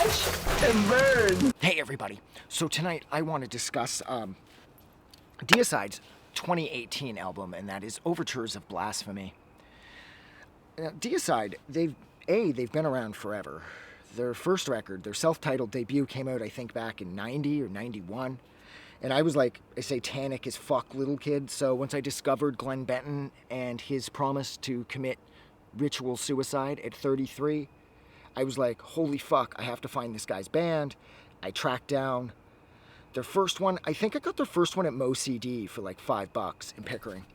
Watch and burn. Hey everybody, so tonight I want to discuss Deicide's 2018 album, and that is Overtures of Blasphemy. Now, Deicide, they've been around forever. Their first record, their self-titled debut, came out I think back in 90 or 91. And I was like a satanic as fuck little kid, so once I discovered Glenn Benton and his promise to commit ritual suicide at 33, I was like, holy fuck, I have to find this guy's band. I tracked down their first one. I think I got their first one at Mo CD for like $5 in Pickering.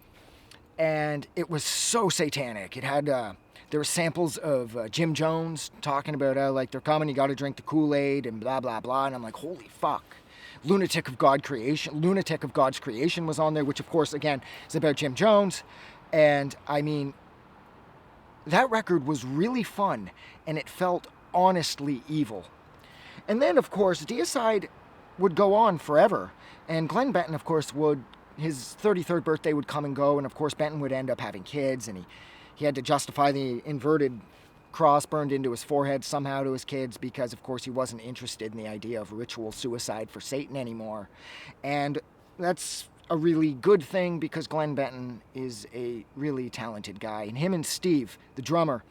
And it was so satanic. It had, there were samples of Jim Jones talking about how like they're coming, you gotta drink the Kool-Aid and blah, blah, blah. And I'm like, holy fuck. Lunatic of God's Creation was on there, which of course, again, is about Jim Jones. And I mean, that record was really fun, and it felt honestly evil. And then, of course, Deicide would go on forever. And Glenn Benton, of course, his 33rd birthday would come and go, and of course, Benton would end up having kids, and he had to justify the inverted cross burned into his forehead somehow to his kids because, of course, he wasn't interested in the idea of ritual suicide for Satan anymore. And that's a really good thing because Glenn Benton is a really talented guy. And him and Steve, the drummer,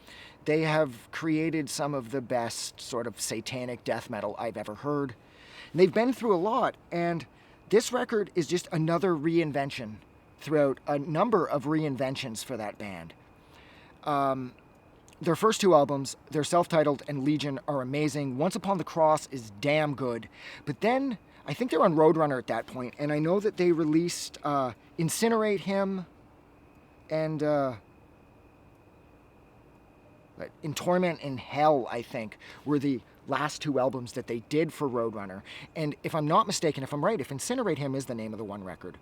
they have created some of the best sort of satanic death metal I've ever heard. And they've been through a lot, and this record is just another reinvention throughout a number of reinventions for that band. Their first two albums, their self-titled and Legion, are amazing. Once Upon the Cross is damn good. But then, I think they were on Roadrunner at that point, and I know that they released Incinerate Him and In Torment in Hell, I think, were the last two albums that they did for Roadrunner. And if I'm not mistaken, if I'm right, if Incinerate Him is the name of the one record,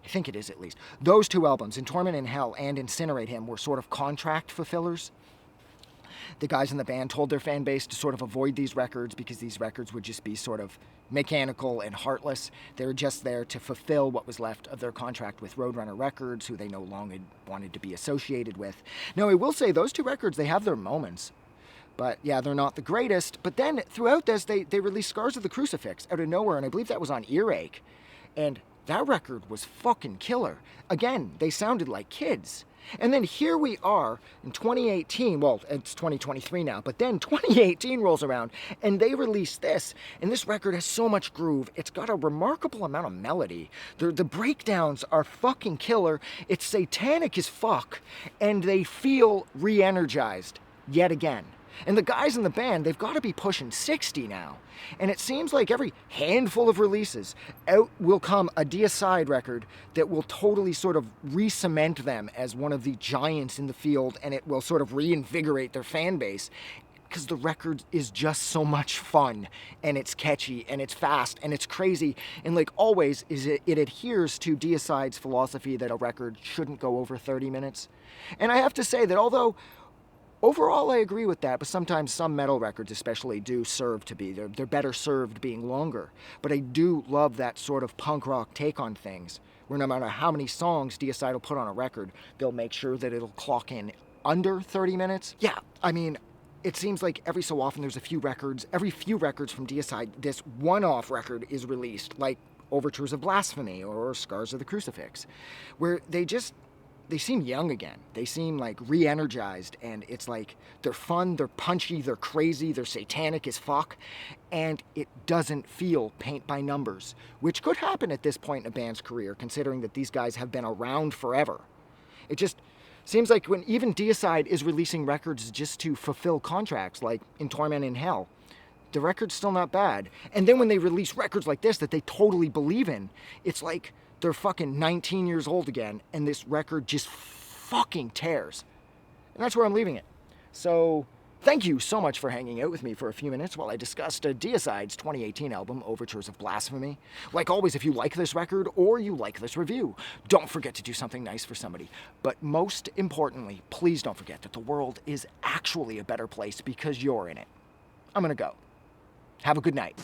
I think it is at least. Those two albums, In Torment in Hell and Incinerate Him, were sort of contract fulfillers. The guys in the band told their fan base to sort of avoid these records because these records would just be sort of mechanical and heartless. They were just there to fulfill what was left of their contract with Roadrunner Records, who they no longer wanted to be associated with. Now, I will say, those two records, they have their moments. But yeah, they're not the greatest. But then, throughout this, they released Scars of the Crucifix out of nowhere, and I believe that was on Earache. And that record was fucking killer. Again, they sounded like kids. And then here we are in 2018, well, it's 2023 now, but then 2018 rolls around, and they release this, and this record has so much groove. It's got a remarkable amount of melody. The breakdowns are fucking killer. It's satanic as fuck, and they feel re-energized yet again. And the guys in the band, they've got to be pushing 60 now. And it seems like every handful of releases, out will come a Deicide record that will totally sort of re-cement them as one of the giants in the field, and it will sort of reinvigorate their fan base. Because the record is just so much fun, and it's catchy, and it's fast, and it's crazy. And like always, it adheres to Deicide's philosophy that a record shouldn't go over 30 minutes. And I have to say that although overall, I agree with that, but sometimes some metal records especially do serve to be. They're better served being longer. But I do love that sort of punk rock take on things, where no matter how many songs Deicide will put on a record, they'll make sure that it'll clock in under 30 minutes. Yeah, I mean, it seems like every so often there's every few records from Deicide, this one-off record is released, like Overtures of Blasphemy or Scars of the Crucifix, where they seem young again. They seem like re-energized, and it's like they're fun, they're punchy, they're crazy, they're satanic as fuck, and it doesn't feel paint by numbers, which could happen at this point in a band's career, considering that these guys have been around forever. It just seems like when even Deicide is releasing records just to fulfill contracts, like In Torment in Hell, the record's still not bad. And then when they release records like this that they totally believe in, it's like they're fucking 19 years old again, and this record just fucking tears. And that's where I'm leaving it. So, thank you so much for hanging out with me for a few minutes while I discussed Deicide's 2018 album, Overtures of Blasphemy. Like always, if you like this record or you like this review, don't forget to do something nice for somebody. But most importantly, please don't forget that the world is actually a better place because you're in it. I'm gonna go. Have a good night.